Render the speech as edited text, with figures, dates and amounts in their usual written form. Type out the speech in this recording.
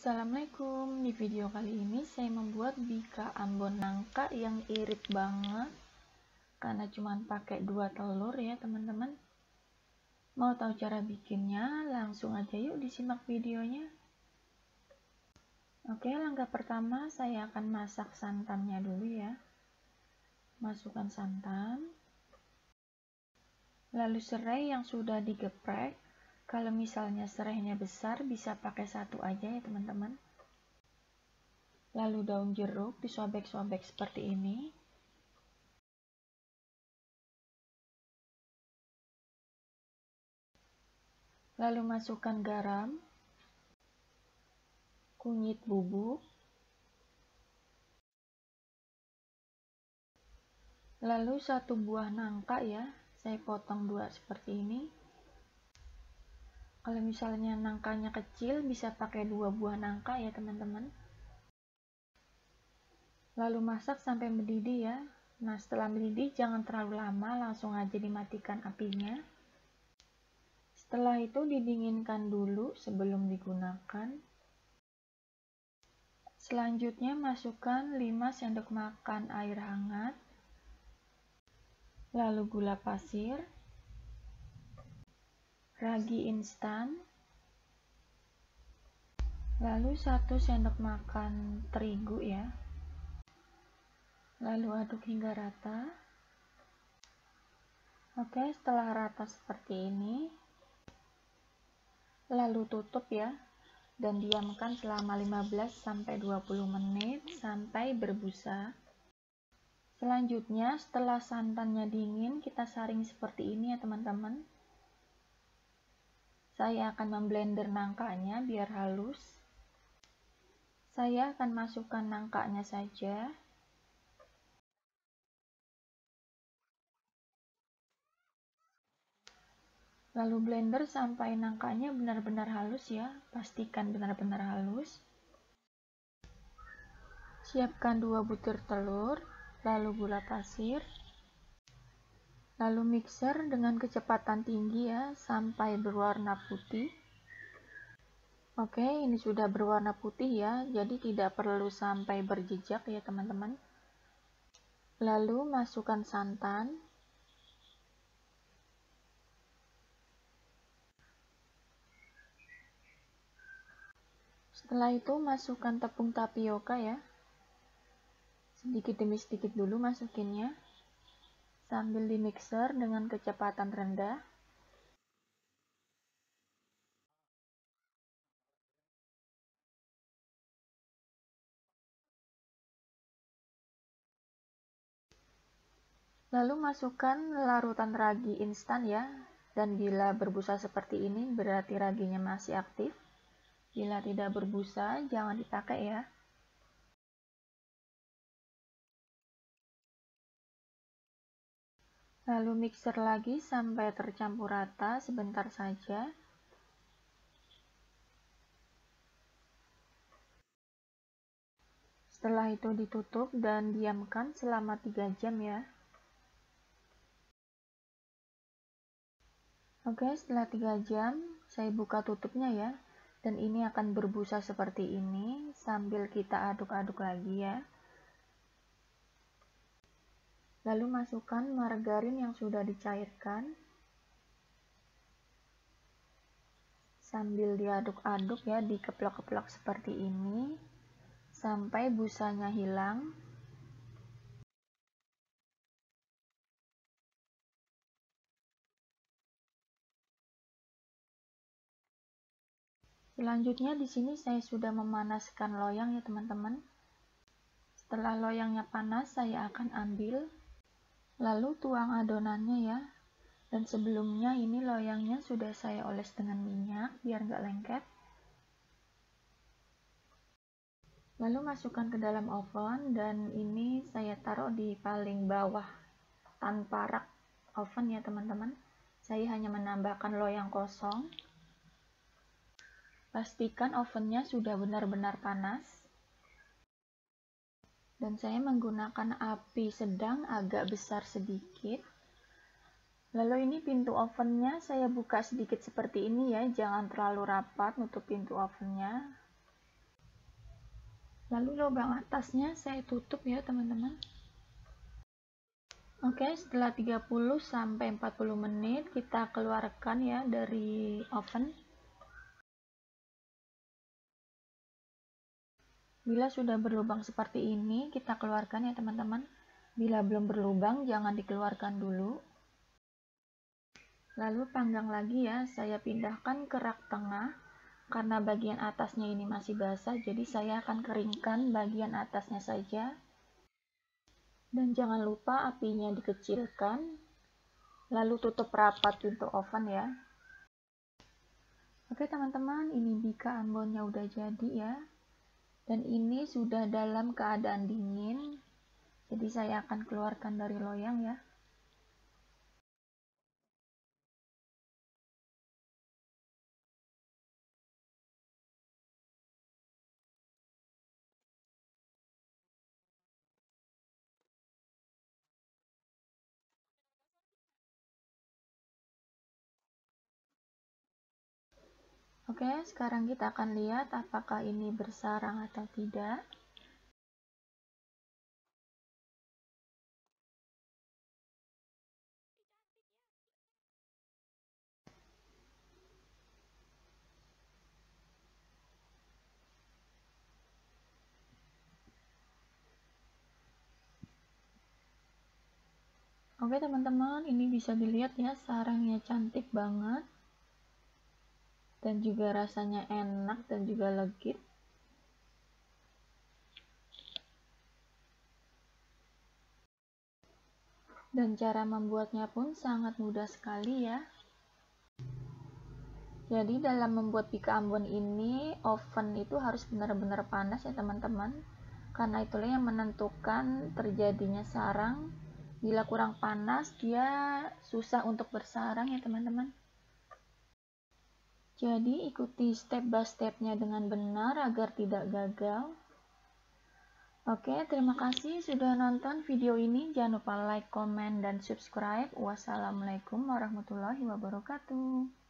Assalamualaikum, di video kali ini saya membuat bika ambon nangka yang irit banget karena cuma pakai 2 telur ya teman-teman. Mau tahu cara bikinnya? Langsung aja yuk disimak videonya. Oke, langkah pertama saya akan masak santannya dulu ya. Masukkan santan, lalu serai yang sudah digeprek. Kalau misalnya serainya besar bisa pakai 1 aja ya teman-teman. Lalu daun jeruk disobek-sobek seperti ini. Lalu masukkan garam, kunyit bubuk, lalu 1 buah nangka ya, saya potong 2 seperti ini. Kalau misalnya nangkanya kecil bisa pakai 2 buah nangka ya teman-teman. Lalu masak sampai mendidih ya. Nah, setelah mendidih jangan terlalu lama, langsung aja dimatikan apinya. Setelah itu didinginkan dulu sebelum digunakan. Selanjutnya masukkan 5 sendok makan air hangat, lalu gula pasir, ragi instan, lalu 1 sendok makan terigu ya. Lalu aduk hingga rata. Oke, setelah rata seperti ini, lalu tutup ya dan diamkan selama 15-20 menit sampai berbusa. Selanjutnya setelah santannya dingin kita saring seperti ini ya teman-teman. Saya akan memblender nangkanya biar halus. Saya akan masukkan nangkanya saja. Lalu blender sampai nangkanya benar-benar halus ya, pastikan benar-benar halus. Siapkan 2 butir telur, lalu gula pasir, lalu mixer dengan kecepatan tinggi ya, sampai berwarna putih. Oke, ini sudah berwarna putih ya, jadi tidak perlu sampai berjejak ya teman-teman. Lalu masukkan santan. Setelah itu masukkan tepung tapioka ya. Sedikit demi sedikit dulu masukinnya. Sambil dimixer dengan kecepatan rendah. Lalu masukkan larutan ragi instan ya. Dan bila berbusa seperti ini berarti raginya masih aktif. Bila tidak berbusa jangan dipakai ya. Lalu mixer lagi sampai tercampur rata sebentar saja. Setelah itu ditutup dan diamkan selama 3 jam ya. Oke, setelah 3 jam saya buka tutupnya ya. Dan ini akan berbusa seperti ini sambil kita aduk-aduk lagi ya. Lalu masukkan margarin yang sudah dicairkan. Sambil diaduk-aduk ya, dikeplok-keplok seperti ini sampai busanya hilang. Selanjutnya di sini saya sudah memanaskan loyang ya teman-teman. Setelah loyangnya panas saya akan ambil, lalu tuang adonannya ya. Dan sebelumnya ini loyangnya sudah saya oles dengan minyak biar nggak lengket. Lalu masukkan ke dalam oven dan ini saya taruh di paling bawah tanpa rak oven ya teman-teman. Saya hanya menambahkan loyang kosong. Pastikan ovennya sudah benar-benar panas. Dan saya menggunakan api sedang agak besar sedikit. Lalu ini pintu ovennya saya buka sedikit seperti ini ya, jangan terlalu rapat nutup pintu ovennya. Lalu lubang atasnya saya tutup ya teman-teman. Oke, setelah 30 sampai 40 menit kita keluarkan ya dari oven. Bila sudah berlubang seperti ini, kita keluarkan ya teman-teman. Bila belum berlubang, jangan dikeluarkan dulu. Lalu panggang lagi ya, saya pindahkan ke rak tengah. Karena bagian atasnya ini masih basah, jadi saya akan keringkan bagian atasnya saja. Dan jangan lupa apinya dikecilkan, lalu tutup rapat pintu oven ya. Oke teman-teman, ini bika ambonnya udah jadi ya. Dan ini sudah dalam keadaan dingin, jadi saya akan keluarkan dari loyang ya. Oke, sekarang kita akan lihat apakah ini bersarang atau tidak. Oke teman-teman, ini bisa dilihat ya, sarangnya cantik banget. Dan juga rasanya enak dan juga legit. Dan cara membuatnya pun sangat mudah sekali ya. Jadi dalam membuat bika ambon ini, oven itu harus benar-benar panas ya teman-teman. Karena itulah yang menentukan terjadinya sarang. Bila kurang panas, dia susah untuk bersarang ya teman-teman. Jadi ikuti step by stepnya dengan benar agar tidak gagal. Oke, terima kasih sudah nonton video ini. Jangan lupa like, comment, dan subscribe. Wassalamualaikum warahmatullahi wabarakatuh.